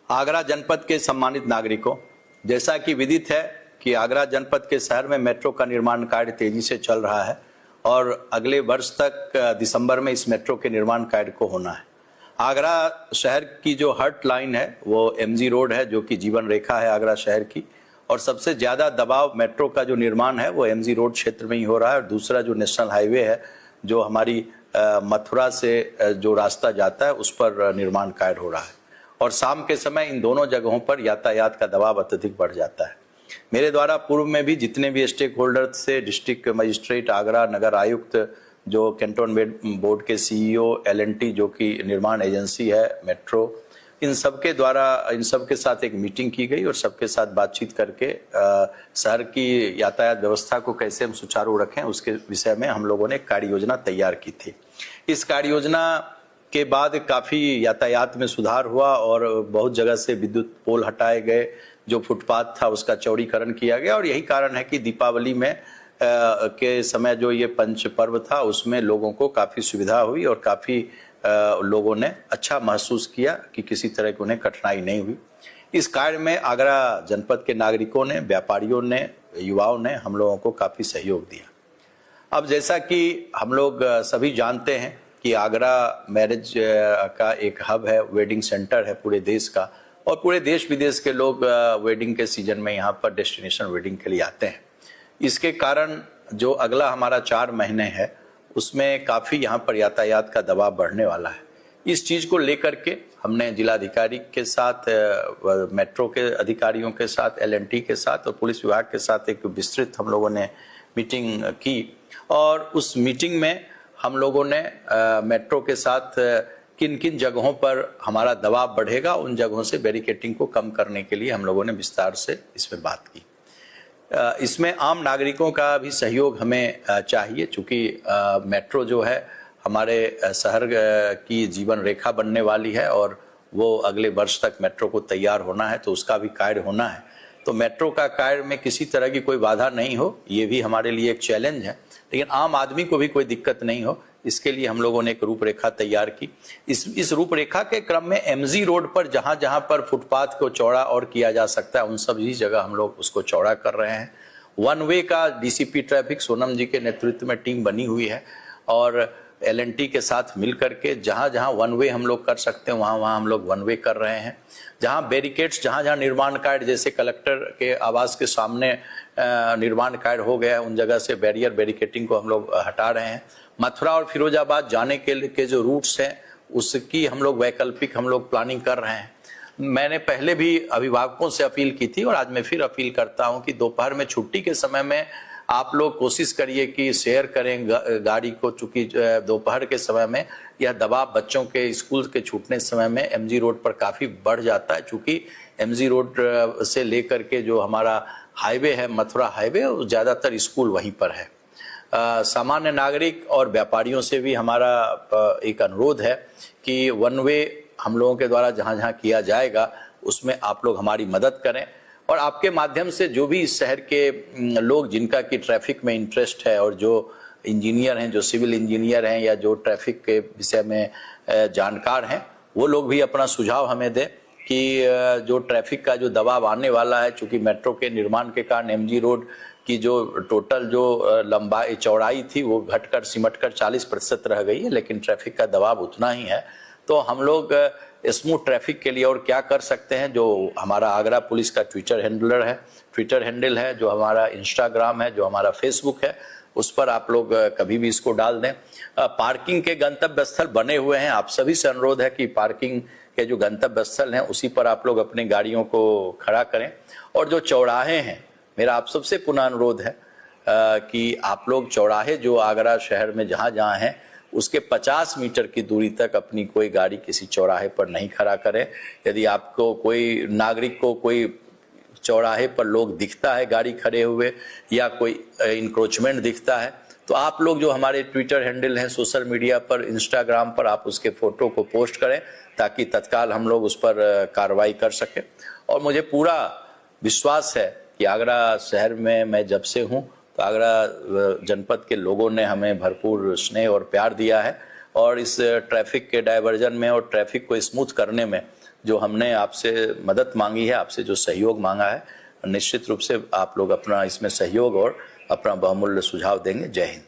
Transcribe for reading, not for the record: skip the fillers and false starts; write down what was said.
आगरा जनपद के सम्मानित नागरिकों, जैसा कि विदित है कि आगरा जनपद के शहर में मेट्रो का निर्माण कार्य तेजी से चल रहा है और अगले वर्ष तक दिसंबर में इस मेट्रो के निर्माण कार्य को होना है। आगरा शहर की जो हर्ट लाइन है वो एमजी रोड है, जो कि जीवन रेखा है आगरा शहर की, और सबसे ज़्यादा दबाव मेट्रो का जो निर्माण है वो एमजी रोड क्षेत्र में ही हो रहा है। और दूसरा जो नेशनल हाईवे है जो हमारी मथुरा से जो रास्ता जाता है उस पर निर्माण कार्य हो रहा है और शाम के समय इन दोनों जगहों पर यातायात का दबाव अत्यधिक बढ़ जाता है। मेरे द्वारा पूर्व में भी जितने भी स्टेक होल्डर से डिस्ट्रिक्ट मजिस्ट्रेट, आगरा नगर आयुक्त, जो कैंटोनमेंट बोर्ड के सीईओ, एलएनटी जो कि निर्माण एजेंसी है मेट्रो, इन सबके साथ एक मीटिंग की गई और सबके साथ बातचीत करके शहर की यातायात व्यवस्था को कैसे हम सुचारू रखें उसके विषय में हम लोगों ने कार्य योजना तैयार की थी। इस कार्य योजना के बाद काफ़ी यातायात में सुधार हुआ और बहुत जगह से विद्युत पोल हटाए गए, जो फुटपाथ था उसका चौड़ीकरण किया गया और यही कारण है कि दीपावली में के समय जो ये पंच पर्व था उसमें लोगों को काफ़ी सुविधा हुई और काफ़ी लोगों ने अच्छा महसूस किया कि किसी तरह की उन्हें कठिनाई नहीं हुई। इस कार्य में आगरा जनपद के नागरिकों ने, व्यापारियों ने, युवाओं ने हम लोगों को काफ़ी सहयोग दिया। अब जैसा कि हम लोग सभी जानते हैं कि आगरा मैरिज का एक हब है, वेडिंग सेंटर है पूरे देश का, और पूरे देश विदेश के लोग वेडिंग के सीजन में यहाँ पर डेस्टिनेशन वेडिंग के लिए आते हैं। इसके कारण जो अगला हमारा 4 महीने है उसमें काफ़ी यहाँ पर यातायात का दबाव बढ़ने वाला है। इस चीज़ को लेकर के हमने जिलाधिकारी के साथ, मेट्रो के अधिकारियों के साथ, एलएनटी के साथ और पुलिस विभाग के साथ एक विस्तृत हम लोगों ने मीटिंग की और उस मीटिंग में हम लोगों ने मेट्रो के साथ किन किन जगहों पर हमारा दबाव बढ़ेगा उन जगहों से बैरिकेटिंग को कम करने के लिए हम लोगों ने विस्तार से इस पर बात की। इसमें आम नागरिकों का भी सहयोग हमें चाहिए, चूँकि मेट्रो जो है हमारे शहर की जीवन रेखा बनने वाली है और वो अगले वर्ष तक मेट्रो को तैयार होना है, तो उसका भी कार्य होना है। तो मेट्रो का कार्य में किसी तरह की कोई बाधा नहीं हो, ये भी हमारे लिए एक चैलेंज है, लेकिन आम आदमी को भी कोई दिक्कत नहीं हो, इसके लिए हम लोगों ने एक रूपरेखा तैयार की। इस रूपरेखा के क्रम में एमजी रोड पर जहां जहां पर फुटपाथ को चौड़ा और किया जा सकता है उन सभी जगह हम लोग उसको चौड़ा कर रहे हैं। वन वे का डीसीपी ट्रैफिक सोनम जी के नेतृत्व में टीम बनी हुई है और एलएनटी के साथ मिल करके जहां जहां वन वे हम लोग कर सकते हैं वहां वहां हम लोग वन वे कर रहे हैं। जहां बैरिकेड्स, जहां जहां निर्माण कार्य, जैसे कलेक्टर के आवास के सामने निर्माण कार्य हो गया है उन जगह से बैरिकेटिंग को हम लोग हटा रहे हैं। मथुरा और फिरोजाबाद जाने के जो रूट्स हैं उसकी हम लोग वैकल्पिक हम लोग प्लानिंग कर रहे हैं। मैंने पहले भी अभिभावकों से अपील की थी और आज मैं फिर अपील करता हूं कि दोपहर में छुट्टी के समय में आप लोग कोशिश करिए कि शेयर करें गाड़ी को, चूंकि दोपहर के समय में यह दबाव बच्चों के स्कूल के छूटने समय में एमजी रोड पर काफ़ी बढ़ जाता है, चूंकि एमजी रोड से लेकर के जो हमारा हाईवे है, मथुरा हाईवे, ज़्यादातर स्कूल वहीं पर है। सामान्य नागरिक और व्यापारियों से भी हमारा एक अनुरोध है कि वन वे हम लोगों के द्वारा जहाँ जहाँ किया जाएगा उसमें आप लोग हमारी मदद करें और आपके माध्यम से जो भी इस शहर के लोग जिनका कि ट्रैफिक में इंटरेस्ट है और जो इंजीनियर हैं, जो सिविल इंजीनियर हैं या जो ट्रैफिक के विषय में जानकार हैं, वो लोग भी अपना सुझाव हमें दें कि जो ट्रैफिक का जो दबाव आने वाला है, चूँकि मेट्रो के निर्माण के कारण एमजी रोड की जो टोटल जो लंबाई चौड़ाई थी वो घटकर सिमटकर 40% रह गई है, लेकिन ट्रैफिक का दबाव उतना ही है। तो हम लोग स्मूथ ट्रैफिक के लिए और क्या कर सकते हैं, जो हमारा आगरा पुलिस का ट्विटर हैंडल है, जो हमारा इंस्टाग्राम है, जो हमारा फेसबुक है, उस पर आप लोग कभी भी इसको डाल दें। पार्किंग के गंतव्य स्थल बने हुए हैं, आप सभी से अनुरोध है कि पार्किंग के जो गंतव्य स्थल हैं उसी पर आप लोग अपनी गाड़ियों को खड़ा करें। और जो चौराहे हैं, मेरा आप सबसे पुनः अनुरोध है कि आप लोग चौराहे जो आगरा शहर में जहाँ जहाँ हैं उसके 50 मीटर की दूरी तक अपनी कोई गाड़ी किसी चौराहे पर नहीं खड़ा करें। यदि आपको कोई नागरिक को कोई चौराहे पर लोग दिखता है गाड़ी खड़े हुए या कोई इंक्रोचमेंट दिखता है तो आप लोग जो हमारे ट्विटर हैंडल हैं, सोशल मीडिया पर, इंस्टाग्राम पर, आप उसके फोटो को पोस्ट करें ताकि तत्काल हम लोग उस पर कार्रवाई कर सकें। और मुझे पूरा विश्वास है कि आगरा शहर में मैं जब से हूँ तो आगरा जनपद के लोगों ने हमें भरपूर स्नेह और प्यार दिया है और इस ट्रैफिक के डायवर्जन में और ट्रैफिक को स्मूथ करने में जो हमने आपसे मदद मांगी है, आपसे जो सहयोग मांगा है, निश्चित रूप से आप लोग अपना इसमें सहयोग और अपना बहुमूल्य सुझाव देंगे। जय हिंद।